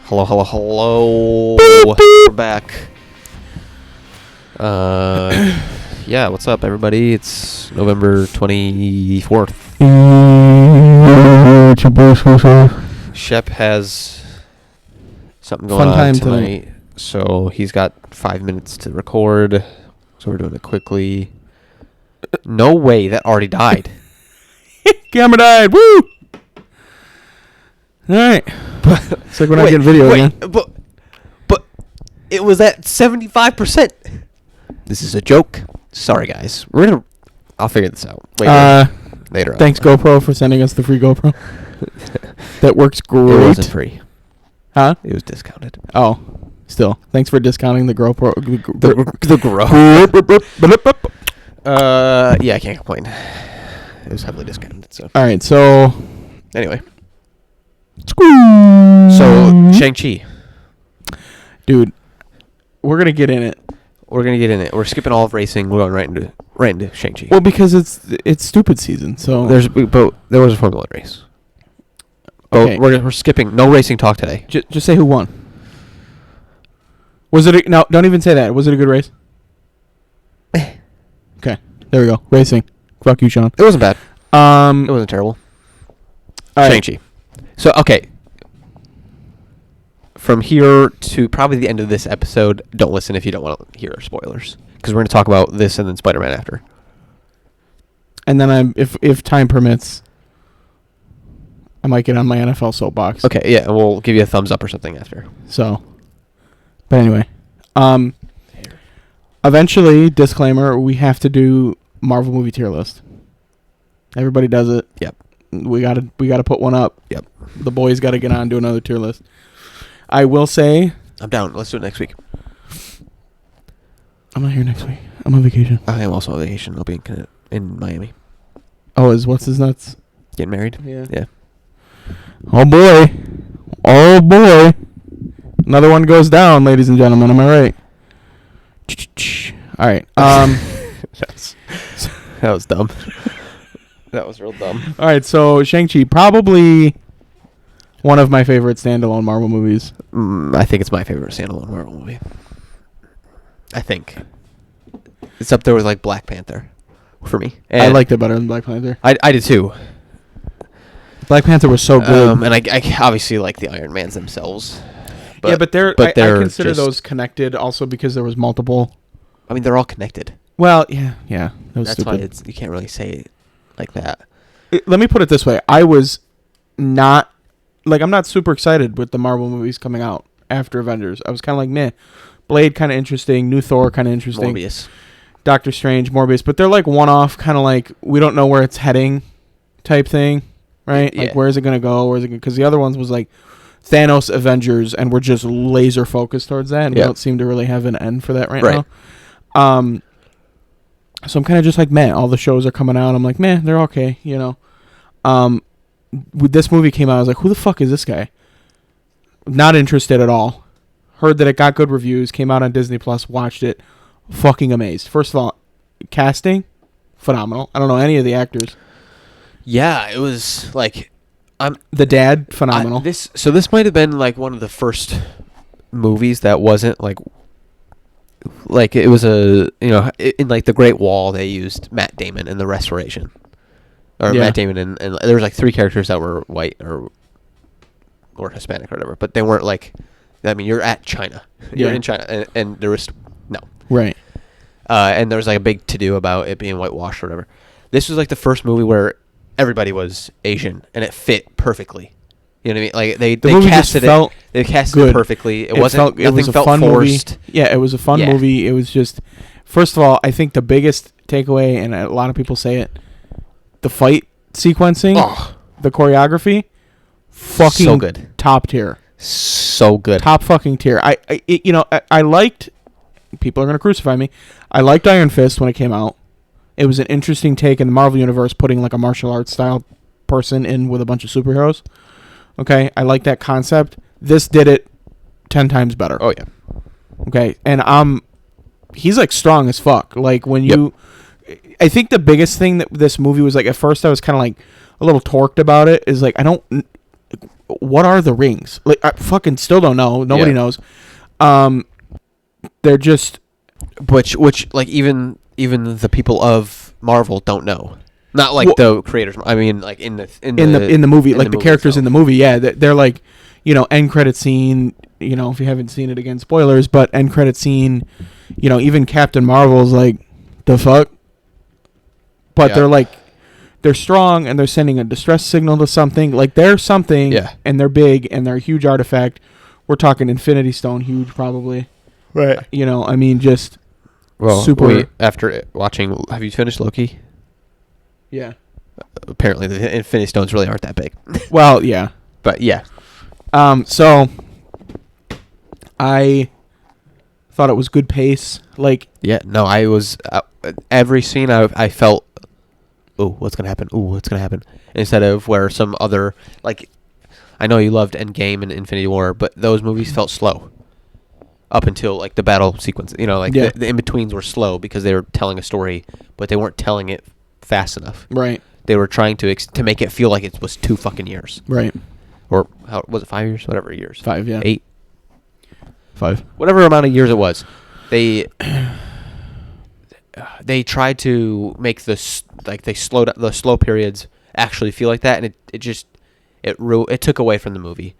Hello, hello, hello. We're back. Yeah, what's up, everybody? It's November 24th. Shep has something going on tonight, so he's got 5 minutes to record. So we're doing it quickly. No way, that already died. Camera died. Woo! All right. It's like we're not getting video again. But it was at 75%. This is a joke. Sorry, guys. I'll figure this out later. Thanks, GoPro, for sending us the free GoPro. That works great. It wasn't free. Huh? It was discounted. Oh, still. Thanks for discounting the GoPro. The grow. Yeah, I can't complain. It was heavily discounted. So. All right. So. Anyway. So Shang-Chi. Dude, we're gonna get in it. We're skipping all of racing. We're going right into Shang-Chi. Well, because it's stupid season. So there was a Formula 1 race. Okay. We're skipping. No racing talk today. Just say who won. Was it no? Don't even say that. Was it a good race? Okay, there we go. Racing. Fuck you, Sean. It wasn't bad. It wasn't terrible. All Shang-Chi. Right. So, okay. From here to probably the end of this episode, don't listen if you don't want to hear spoilers. Because we're going to talk about this and then Spider-Man after. And then if time permits, I might get on my NFL soapbox. Okay, yeah, and we'll give you a thumbs up or something after. So, but anyway. Eventually, disclaimer, we have to do Marvel movie tier list. Everybody does it. Yep. We gotta put one up. Yep. The boys gotta get on and do another tier list. I will say, I'm down. Let's do it next week. I'm not here next week. I'm on vacation. I am also on vacation. I'll be in Miami. Oh, is what's his nuts? Getting married? Yeah. Oh boy. Another one goes down, ladies and gentlemen. Am I right? All right. That was dumb. That was real dumb. All right, so Shang-Chi, probably one of my favorite standalone Marvel movies. I think it's my favorite standalone Marvel movie. I think. It's up there with, like, Black Panther for me. And I liked it better than Black Panther. I did too. Black Panther was so good. And I obviously like the Iron Mans themselves. But I consider those connected also because there was multiple. I mean, they're all connected. Well, yeah. That was That's stupid. why you can't really say it like that. Let me put it this way. I was not, I'm not super excited with the Marvel movies coming out after Avengers. I was kind of like, meh. Blade, kind of interesting. New Thor, kind of interesting. Morbius. Doctor Strange, Morbius. But they're like one-off, kind of like, we don't know where it's heading type thing, right? Yeah. Like, where is it going to go? Because the other ones was like Thanos, Avengers, and we're just laser focused towards that. And we don't seem to really have an end for that right now. So I'm kind of just like, meh, all the shows are coming out. I'm like, meh, they're okay, When this movie came out, I was like, who the fuck is this guy? Not interested at all. Heard that it got good reviews, came out on Disney Plus, watched it, fucking amazed. First of all, casting, phenomenal. I don't know any of the actors. Yeah, it was like, the dad, phenomenal. This might have been like one of the first movies that wasn't like it was in like The Great Wall, they used Matt Damon in the Restoration, Matt Damon and there was like three characters that were white or Hispanic or whatever, but they weren't like. I mean, you're at China, you're in China, and there was no right, and there was like a big to do about it being whitewashed or whatever. This was like the first movie where everybody was Asian and it fit perfectly. You know what I mean? Like they casted it. They casted it perfectly. Nothing felt forced. Movie. Yeah, it was a fun movie. It was just, first of all, I think the biggest takeaway, and a lot of people say it, the fight sequencing, the choreography, fucking so good, top tier, so good, top fucking tier. I liked. People are gonna crucify me. I liked Iron Fist when it came out. It was an interesting take in the Marvel universe, putting like a martial arts style person in with a bunch of superheroes. Okay, I like that concept. This did it 10 times better. Oh, yeah. Okay, and he's like strong as fuck. Like when you, I think the biggest thing that this movie was like, at first I was kind of like a little torqued about it, is like, what are the rings? Like, I fucking still don't know. Nobody knows. They're just which like even the people of Marvel don't know. Not like the creators. I mean, like in the movie, like the characters itself. in the movie. Yeah, they're like, end credit scene. If you haven't seen it, again, spoilers. But end credit scene. Even Captain Marvel's like, the fuck. But they're like, they're strong and they're sending a distress signal to something. Like they're something. Yeah. And they're big and they're a huge artifact. We're talking Infinity Stone, huge probably. Right. I mean, just super. Wait, after watching, have you finished Loki? Yeah. Apparently, the Infinity Stones really aren't that big. Well, yeah. But yeah. So I thought it was good pace. Like, yeah, no, I was every scene I felt, oh, what's gonna happen? Oh, what's gonna happen? Instead of where some other, like, I know you loved Endgame and Infinity War, but those movies felt slow. Up until like the battle sequence, the in-betweens were slow because they were telling a story, but they weren't telling it fast enough. Right. They were trying to make it feel like it was 2 fucking years. Right. Or how was it? 5 years? Whatever years. 5, yeah. 8. 5. Whatever amount of years it was. They tried to make the slow periods actually feel like that, and it took away from the movie.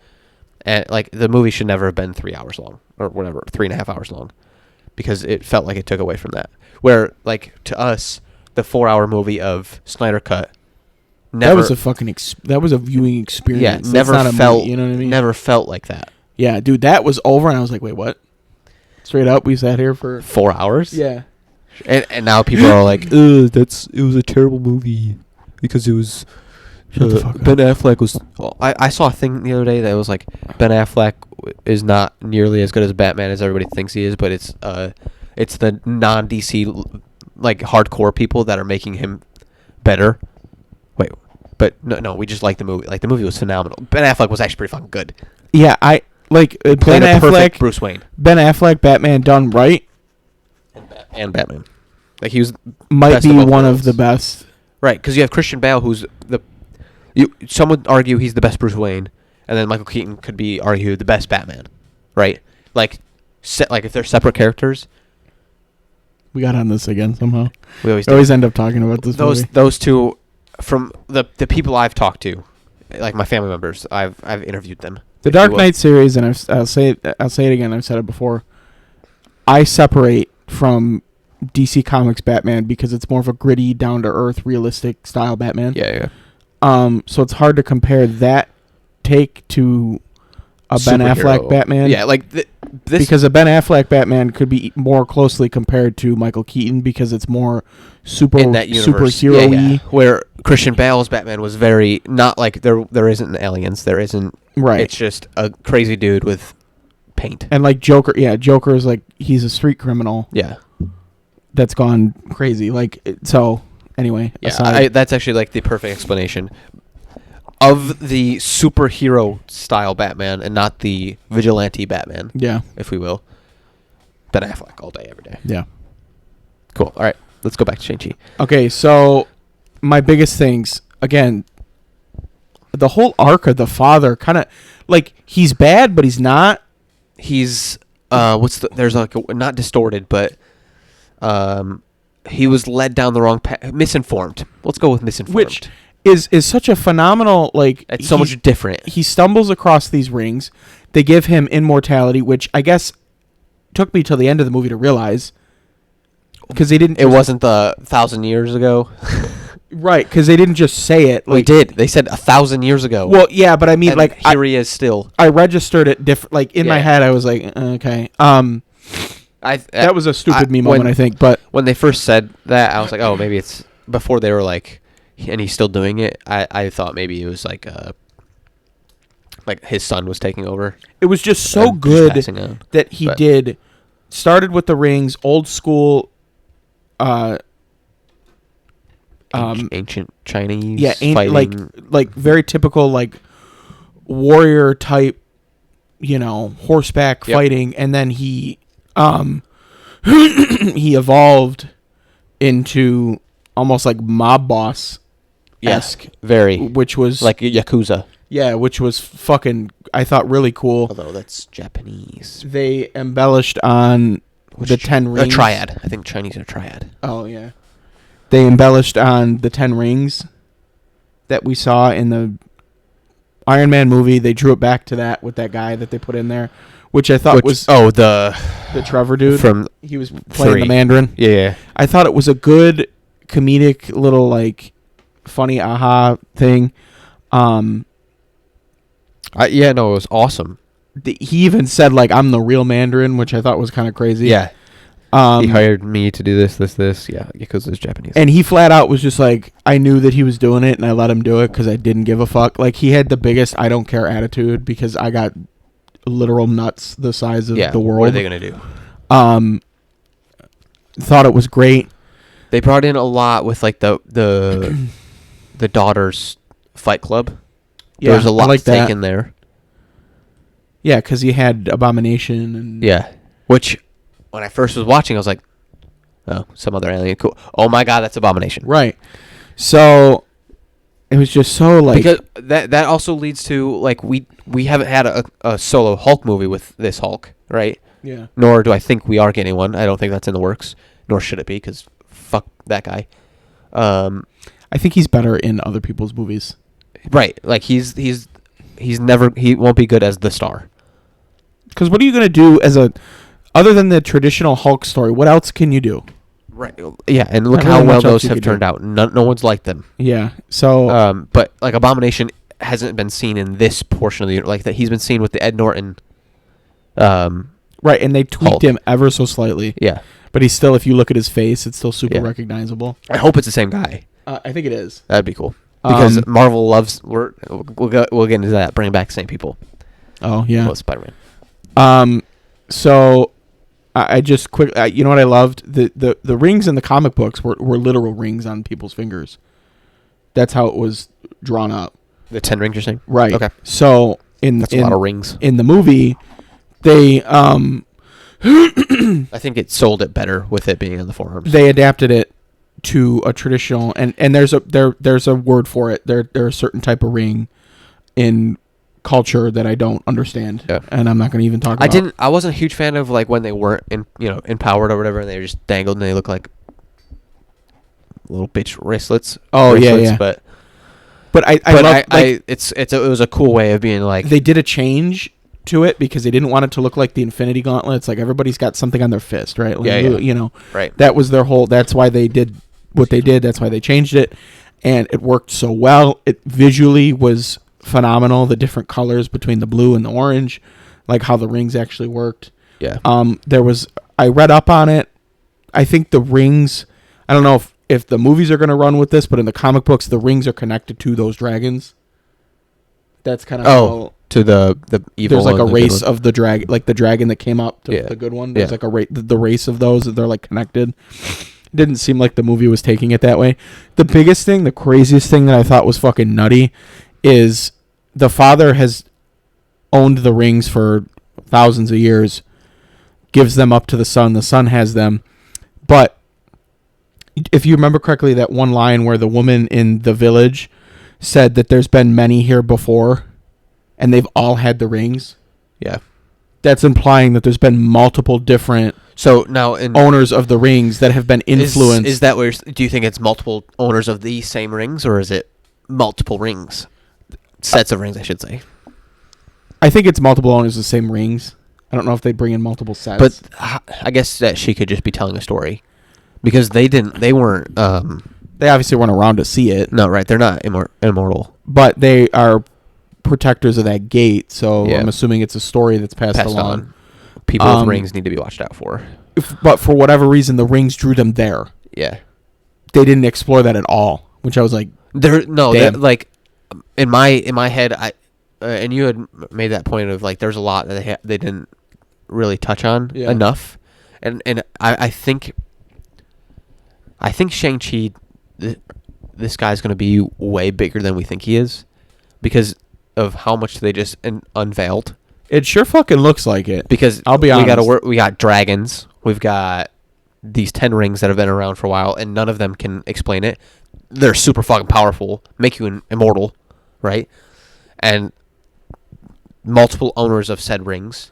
And like the movie should never have been 3 hours long or whatever, 3.5 hours long, because it felt like it took away from that. Where like to us, the 4-hour movie of Snyder Cut, that was a fucking that was a viewing experience. Yeah, never felt. You know what I mean? Never felt like that. Yeah, dude, that was over, and I was like, wait, what? Straight up, we sat here for 4 hours. Yeah, and now people are like, it was a terrible movie because it was. Shut the fuck up. Ben Affleck was. I saw a thing the other day that was like Ben Affleck is not nearly as good as Batman as everybody thinks he is, but it's the non-DC like hardcore people that are making him better. Wait, but no, we just like the movie. Like the movie was phenomenal. Ben Affleck was actually pretty fucking good. Yeah, I like Ben Affleck, perfect Affleck, Bruce Wayne. Ben Affleck, Batman done right, and Batman. Like he was might be one of the best. Right, because you have Christian Bale, who's some would argue he's the best Bruce Wayne, and then Michael Keaton could be argued the best Batman, right? Like if they're separate characters. We got on this again somehow. We always end up talking about this movie. Those two, from the people I've talked to, like my family members, I've interviewed them. The Dark Knight series, and I'll say it again. I've said it before. I separate from DC Comics Batman because it's more of a gritty, down to earth, realistic style Batman. Yeah. So it's hard to compare that take to a Ben Affleck Batman. Yeah, like this, because a Ben Affleck Batman could be more closely compared to Michael Keaton because it's more superhero-y. Yeah. Where Christian Bale's Batman was very not like there isn't aliens, there isn't. Right. It's just a crazy dude with paint. And like Joker, Joker is like he's a street criminal. Yeah. That's gone crazy. Like so. Anyway, yeah, that's actually like the perfect explanation of the superhero style Batman and not the vigilante Batman. Yeah, if we will. Ben Affleck all day, every day. Yeah. Cool. All right, let's go back to Shang-Chi. Okay, so my biggest things again. The whole arc of the father, kind of like he's bad, but he's not. He's there's like not distorted, but he was led down the wrong path. Misinformed. Let's go with misinformed. Which is such a phenomenal, like... It's so much different. He stumbles across these rings. They give him immortality, which I guess took me till the end of the movie to realize. Because they didn't... It wasn't the 1,000 years ago. Right, because they didn't just say it. Like, they did. They said 1,000 years ago. Well, yeah, but I mean, and like... Here he is still. I registered it different. Like, in my head, I was like, okay. That was a stupid me moment, I think. But when they first said that, I was like, oh, maybe it's before they were like, and he's still doing it. I thought maybe it was like his son was taking over. It was just so good that he started with the rings, old school, ancient Chinese, fighting. like very typical like warrior type, horseback fighting, and then he he evolved into almost like mob boss-esque. Very. Which was... like Yakuza. Yeah, which was fucking, I thought, really cool. Although that's Japanese. They embellished on the 10 rings. A triad. I think Chinese are triad. Oh, yeah. They embellished on the 10 rings that we saw in the Iron Man movie. They drew it back to that with that guy that they put in there, which I thought was... Oh, the Trevor dude. He was playing 3. the Mandarin. Yeah. I thought it was a good comedic little, like, funny aha thing. Yeah, no, it was awesome. He even said, like, I'm the real Mandarin, which I thought was kind of crazy. Yeah. He hired me to do this. Yeah, because it's Japanese. And he flat out was just like, I knew that he was doing it, and I let him do it because I didn't give a fuck. Like, he had the biggest I don't care attitude because I got literal nuts the size of the world. What are they going to do? Thought it was great. They brought in a lot with, like, the daughter's fight club. Yeah, there was a lot like taken there. Yeah, because he had Abomination. And yeah. Which, when I first was watching, I was like, oh, some other alien. Cool. Oh, my God, that's Abomination. Right. So, it was just so, like... Because that also leads to, like, we haven't had a solo Hulk movie with this Hulk, right? Yeah. Nor do I think we are getting one. I don't think that's in the works. Nor should it be, because fuck that guy. I think he's better in other people's movies. Right. Like, he won't be good as the star. Because what are you going to do other than the traditional Hulk story, what else can you do? Right. Yeah, and look Not how really well much else those you have could turned do. out. No one's liked them. Yeah. So... but, like, Abomination hasn't been seen in this portion of the... Like, that he's been seen with the Ed Norton... right, and they tweaked Hulk. him ever so slightly. Yeah. But he's still, if you look at his face, it's still super Yeah. recognizable. I hope it's the same guy. I think it is. That'd be cool. Because Marvel loves... We'll get into that. Bring back the same people. Oh, yeah. Well, Spider-Man. So... I just quick. You know what I loved? The rings in the comic books were literal rings on people's fingers. That's how it was drawn up. The 10 rings you're saying? Right. Okay. So That's a lot of rings. in the movie, they I think it sold it better with it being on the forearms. they adapted it to a traditional and there's a word for it. There's a certain type of ring in culture that I don't understand, and I'm not going to even talk about. I wasn't a huge fan of, like, when they weren't empowered or whatever, and they were just dangled and they look like little bitch wristlets. Oh, yeah. But it was a cool way of being like, they did a change to it because they didn't want it to look like the Infinity Gauntlet. It's like everybody's got something on their fist, right? Like, you know, right. That was their whole. That's why they did what they did. That's why they changed it, and it worked so well. It visually was phenomenal. The different colors between the blue and the orange, like how the rings actually worked. Yeah. I read up on it. I think the rings, I don't know if the movies are going to run with this, but in the comic books, the rings are connected to those dragons. That's kind of how to the evil. There's like a race of the dragon, like the dragon that came up, the good one. There's like a the race of those that they're like connected. It didn't seem like the movie was taking it that way. The biggest thing, the craziest thing that I thought was fucking nutty is the father has owned the rings for thousands of years, gives them up to the son. The son has them. But if you remember correctly, that one line where the woman in the village said that there's been many here before and they've all had the rings. Yeah. That's implying that there's been multiple different owners of the rings that have been influenced. Is that where, do you think it's multiple owners of the same rings, or is it multiple rings? Sets of rings, I should say. I think it's multiple owners of the same rings. I don't know if they bring in multiple sets. But I guess that she could just be telling a story. Because they weren't... they obviously weren't around to see it. No, right. They're not immortal. But they are protectors of that gate, so I'm assuming it's a story that's passed along. On. People with rings need to be watched out for. But for whatever reason, the rings drew them there. Yeah. They didn't explore that at all, which I was like... like... In my head, and you had made that point of, like, there's a lot that they didn't really touch on enough, and I think Shang-Chi, this guy's going to be way bigger than we think he is, because of how much they just unveiled. It sure fucking looks like it. Because I'll be honest, we got dragons, we've got these 10 rings that have been around for a while, and none of them can explain it. They're super fucking powerful, make you immortal, right? and multiple owners of said rings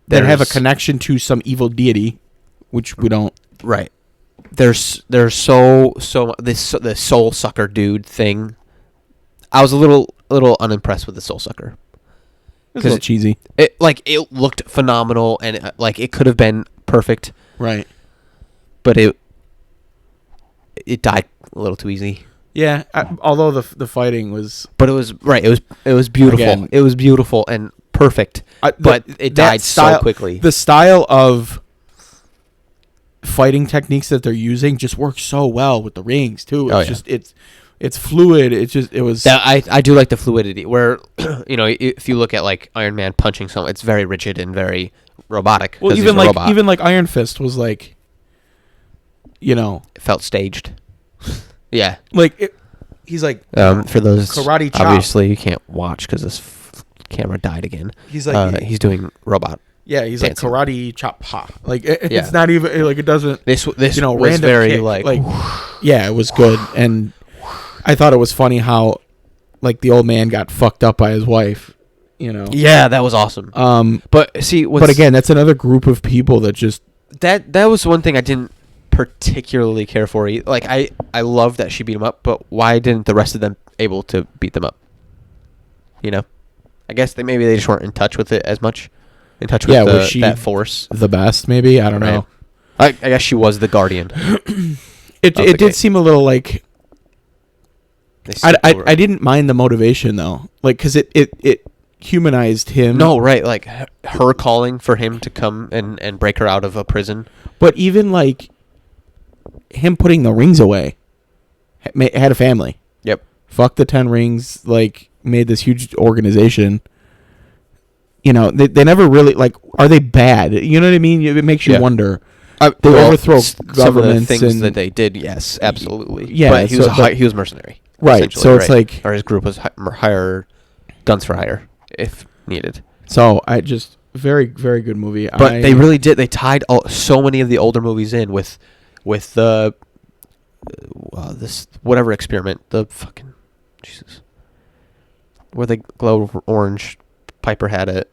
that have a connection to some evil deity, which we don't. Right. There's so the soul sucker dude thing. I was a little unimpressed with the soul sucker. It's a little cheesy. It looked phenomenal, and it could have been perfect. Right. But it died a little too easy. Yeah, although the fighting was. But it was right. It was beautiful. Again, it was beautiful and perfect. But it died so quickly. The style of fighting techniques that they're using just works so well with the rings too. It's fluid. It was. I do like the fluidity where if you look at like Iron Man punching someone, it's very rigid and very robotic. Well, even like Iron Fist was like, it felt staged. Yeah, he's like for those karate chop. Obviously, you can't watch because this camera died again. He's like he's doing robot. Yeah, he's dancing. like karate chop ha. It's not even like it doesn't. This was random very kick, yeah, it was good, and I thought it was funny how like the old man got fucked up by his wife. Yeah, that was awesome. But see, but again, that's another group of people that just that was one thing I didn't particularly care for. Like I love that she beat him up, but why didn't the rest of them able to beat them up? I guess maybe they just weren't in touch with it as much. In touch with that force. The best, maybe? I don't know. I guess she was the guardian. It did seem a little like. I didn't mind the motivation though, like because it humanized him. No, right, like her calling for him to come and break her out of a prison. But even like him putting the rings away, had a family. Yep. Fuck the 10 rings. Like made this huge organization. They never really like. Are they bad? You know what I mean? It makes you wonder. They overthrow governments. Some of the things that they did, yes, absolutely. Yeah, but he was mercenary, right? So it's like, or his group was hire guns for hire if needed. So I just very very good movie. But they really did. They tied so many of the older movies in with the this whatever experiment, the fucking Jesus, where the glow orange Piper had it.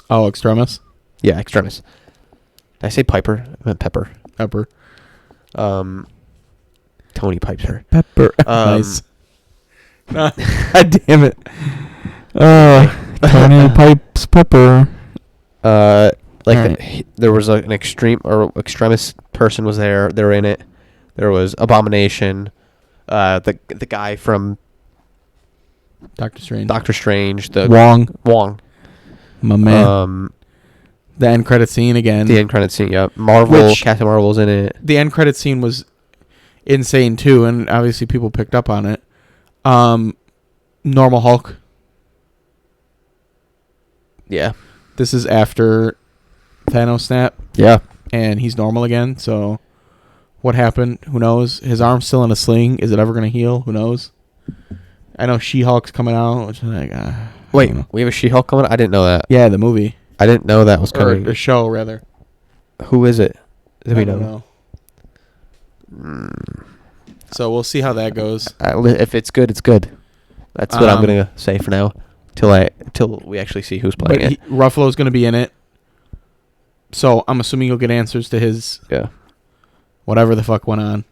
Oh, Extremis? Yeah, Extremis. Did I say Piper? I meant Pepper. Pepper. Tony pipes her. Pepper. Nice. God damn it. Tony pipes Pepper. There was an extreme or extremist person was there. They were in it. There was Abomination. The guy from Doctor Strange. The Wong. My man. The end credit scene again. The end credit scene, yep. Captain Marvel's in it. The end credit scene was insane too, and obviously people picked up on it. Normal Hulk. Yeah. This is after Thanos snap. Yeah. And he's normal again, so what happened? Who knows? His arm's still in a sling. Is it ever going to heal? Who knows? I know She-Hulk's coming out, which is like... Wait, we have a She-Hulk coming out? I didn't know that. Yeah, the movie. I didn't know that was coming. Or the show, rather. Who is it? Do we know? So we'll see how that goes. If it's good, it's good. That's what I'm going to say for now. Till we actually see who's playing it. Ruffalo's going to be in it. So I'm assuming you'll get answers to his... Yeah. Whatever the fuck went on.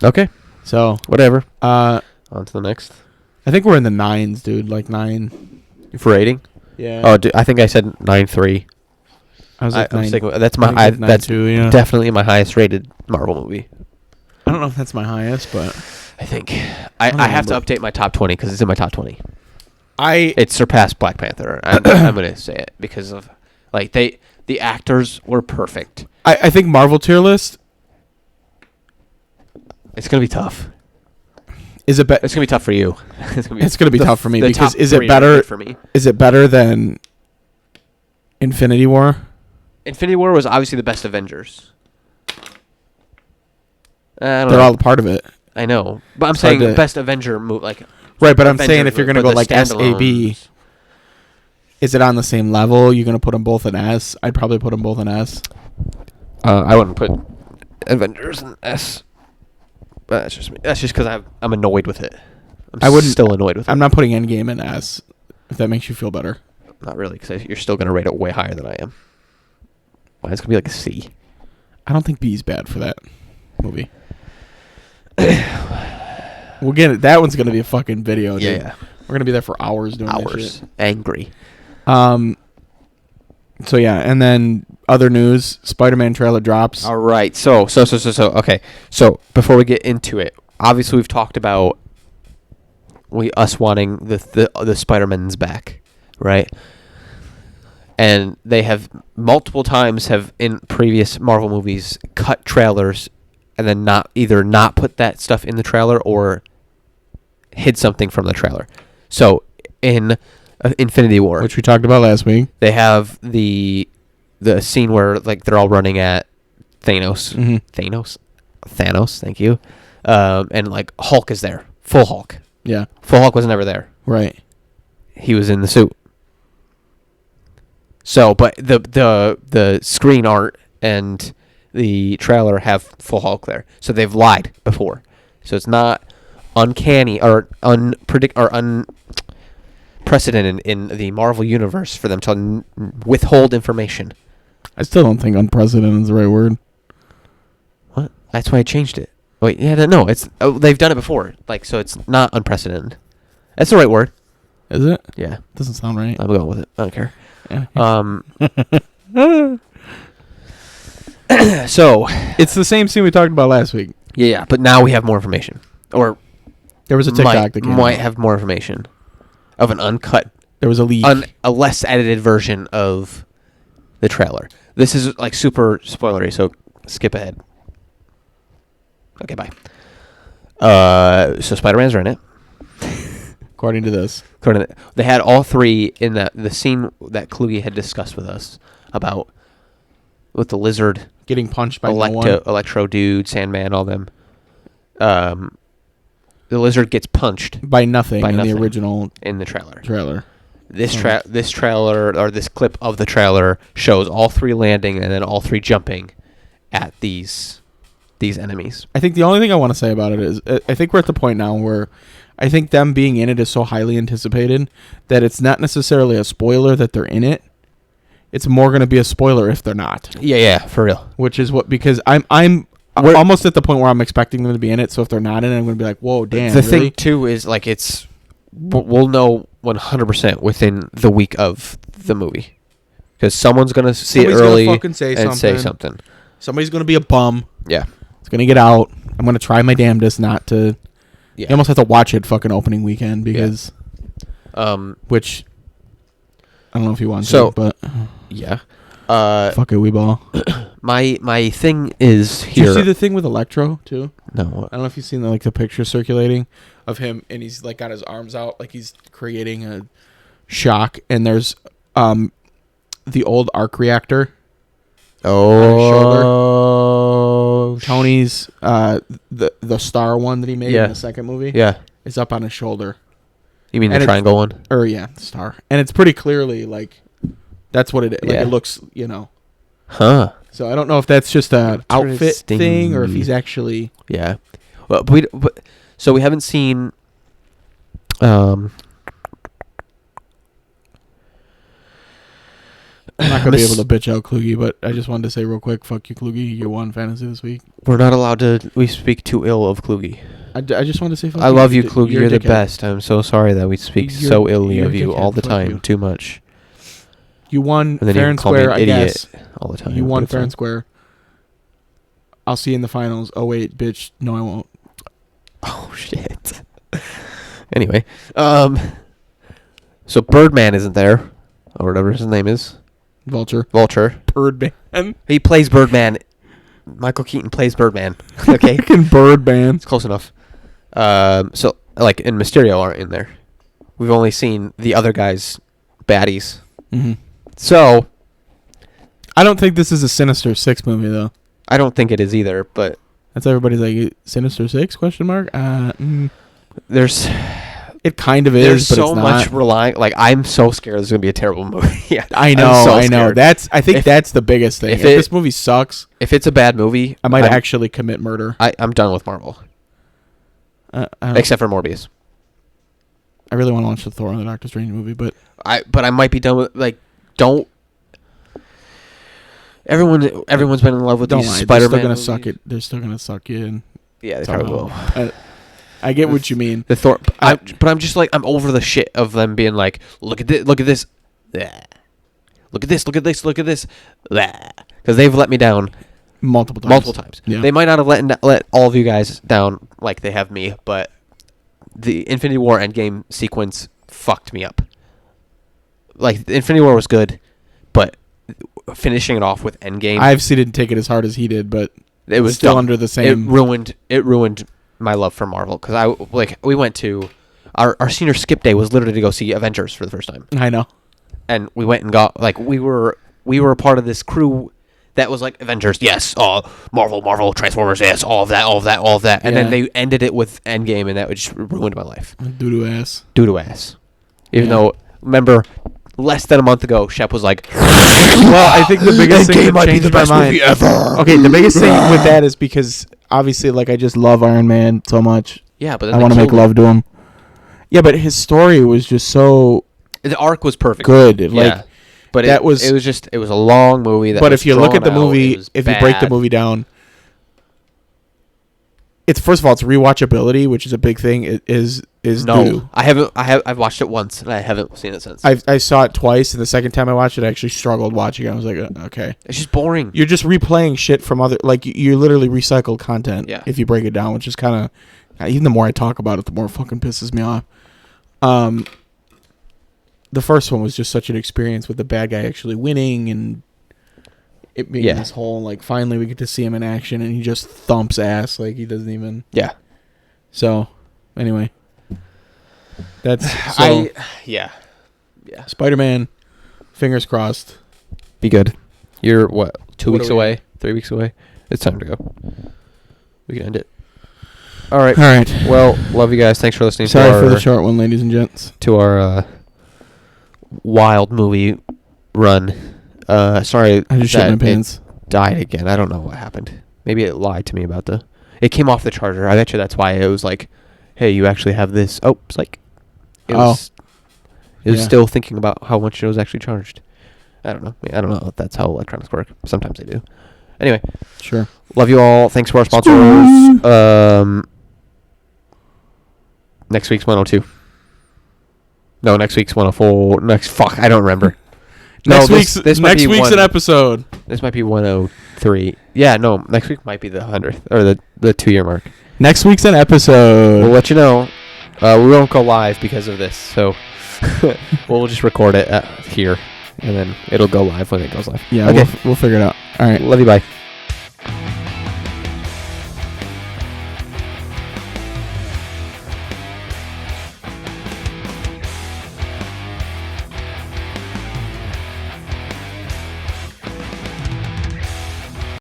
Okay. So... Whatever. On to the next. I think we're in the 9s, dude. Like 9... For rating? Yeah. Oh, dude, I think I said 9.3. I was like 9. That's my. That's yeah. Definitely my highest rated Marvel movie. I don't know if that's my highest, but I think I have to update my top 20 because it's in my top 20. It surpassed Black Panther. I'm gonna say it because of the actors were perfect. I think Marvel tier list. It's gonna be tough. Is it? It's gonna be tough for you. It's gonna be tough for me because is it better for me? Is it better than Infinity War? Infinity War was obviously the best Avengers. They're all a part of it. I know, but I'm saying the best Avenger movie, right. But I'm saying if you're gonna go like SAB, is it on the same level? You're gonna put them both in S? I'd probably put them both in S. I wouldn't put Avengers in S. But that's just me. That's just because I'm annoyed with it. I'm still annoyed with it. I'm not putting Endgame in S. If that makes you feel better. Not really, because you're still going to rate it way higher than I am. Mine's going to be like a C. I don't think B is bad for that movie. We'll get it. That one's going to be a fucking video, dude. Yeah. We're going to be there for hours doing that shit. Angry. So yeah, and then other news, Spider-Man trailer drops. All right. So okay. So before we get into it, obviously we've talked about us wanting the Spider-Mans back, right? And they have multiple times have in previous Marvel movies cut trailers and then not put that stuff in the trailer or hid something from the trailer. So in Infinity War, which we talked about last week, they have the scene where like they're all running at Thanos. Thanos, thank you. And like Hulk is there, full Hulk. Yeah, full Hulk was never there. Right. He was in the suit. So, but the screen art and the trailer have full Hulk there. So they've lied before. So it's not uncanny or unprecedented in the Marvel universe for them to withhold information. I still don't think unprecedented is the right word. What? That's why I changed it. Wait, yeah, no, they've done it before. Like, so it's not unprecedented. That's the right word. Is it? Yeah. Doesn't sound right. I'm going with it. I don't care. Yeah. So it's the same scene we talked about last week. Yeah, but now we have more information. Or there was a TikTok that came might out. have more information of an uncut. There was a leak. A less edited version of the trailer. This is like super spoilery, so skip ahead. Okay, bye. So Spider-Man's are in it. According to this. They had all three in the scene that Kluge had discussed with us about with the lizard getting punched by no one. Electro Dude, Sandman, all them. The lizard gets punched by nothing in the original in the trailer. This trailer or this clip of the trailer shows all three landing and then all three jumping at these enemies. I think the only thing I want to say about it is I think we're at the point now where I think them being in it is so highly anticipated that it's not necessarily a spoiler that they're in it. It's more going to be a spoiler if they're not. Yeah, for real. Which is because I'm almost at the point where I'm expecting them to be in it. So if they're not in it, I'm going to be like, whoa, damn. The thing too is like we'll know 100% within the week of the movie because someone's going to see it early and say something. Somebody's going to be a bum. Yeah, it's going to get out. I'm going to try my damnedest not to. Yeah. You almost have to watch it fucking opening weekend because, which I don't know if you want to, but yeah, fuck it, we ball. My thing is here. Did you see the thing with Electro too? No, I don't know if you've seen the picture circulating of him and he's like got his arms out like he's creating a shock and there's the old arc reactor. Oh, Tony's the star one that he made in the second movie. Yeah, is up on his shoulder. You mean the triangle one? Or the star, and it's pretty clearly like that's what it is. Like it looks, Huh. So I don't know if that's just an outfit thing or if he's actually. Yeah. Well, so we haven't seen. I'm not going to be able to bitch out Kluge, but I just wanted to say real quick, fuck you, Kluge. You won fantasy this week. We're not allowed to. We speak too ill of Kluge. I just wanted to say fuck you. I love you, Kluge. You're the best. I'm so sorry that we speak so illy of you all the time. Too much. You won fair and square, I guess. All the time. You won fair and square. I'll see you in the finals. Oh, wait, bitch. No, I won't. Oh, shit. Anyway. So Birdman isn't there. Or whatever his name is. Vulture. Birdman. He plays Birdman. Michael Keaton plays Birdman. Okay. Fucking Birdman. It's close enough. So, like, and Mysterio aren't in there. We've only seen the other guys' baddies. Mm-hmm. So, I don't think this is a Sinister Six movie, though. I don't think it is either, but... That's everybody's like, Sinister Six, question mark? There's... It kind of is, but so it's not. much relying. Like, I'm so scared there's gonna be a terrible movie. Yeah, I know. I think that's the biggest thing. If this movie sucks, if it's a bad movie, I might actually commit murder. I'm done with Marvel, except for Morbius. I really want to watch the Thor and the Doctor Strange movie, but I might be done with don't. Everyone's been in love with these Spider-Man. They're still gonna suck it. They're still gonna suck you in. Yeah, they probably will. I get what you mean. The Thor, but I'm just I'm over the shit of them being like, look at this, look at this, blah. Look at this, look at this, look at this, because they've let me down multiple times. Yeah. They might not have let all of you guys down like they have me, but the Infinity War Endgame sequence fucked me up. Like, Infinity War was good, but finishing it off with Endgame, I obviously didn't take it as hard as he did, but it was still dumb. under the same. It ruined my love for Marvel, because we went to our senior skip day was literally to go see Avengers for the first time. I know. And we went and got we were a part of this crew that was like, Avengers, yes, Marvel, Transformers, yes, all of that, and then they ended it with Endgame, and that just ruined my life. Doo-doo ass. Even though, remember, less than a month ago, Shep was like, well, I think the biggest thing that changed my mind. Movie ever. Okay, the biggest thing with that is because obviously, I just love Iron Man so much. Yeah, but I want to make love to him. Yeah, but his story was just so. The arc was perfect. Good. But it was a long movie. But if you look at the movie, if you break the movie down, it's first of all, it's rewatchability, which is a big thing. It is no. doo-doo. I've watched it once and I haven't seen it since. I saw it twice, and the second time I watched it, I actually struggled watching it. I was like, okay, it's just boring. You're just replaying shit from other, you're literally recycled content. Yeah. If you break it down, which is kind of, even the more I talk about it, the more it fucking pisses me off. The first one was just such an experience with the bad guy actually winning, and it being this whole finally we get to see him in action, and he just thumps ass he doesn't even. Yeah. So, anyway, that's yeah. Spider-Man. Fingers crossed. Be good. You're what? 2 What weeks are we away? 3 weeks away? It's time to go. We can end it. All right. Well, love you guys. Thanks for listening. Sorry for the short one, ladies and gents. To our wild movie run. Sorry. I just shit my pants. It died again. I don't know what happened. Maybe it lied to me about it came off the charger. I bet you that's why it was like, hey, you actually have this. Oh, it's like, it was still thinking about how much it was actually charged. I don't know. I don't know if that's how electronics work. Sometimes they do. Anyway. Sure. Love you all. Thanks for our sponsors. Next week's 102. No, next week's 104. I don't remember. Next week's an episode. This might be 103. Yeah, no, next week might be the 100th or the 2-year mark. Next week's an episode. We'll let you know. We won't go live because of this, so we'll just record it here, and then it'll go live when it goes live. Yeah, okay. We'll figure it out. All right. Love you. Bye.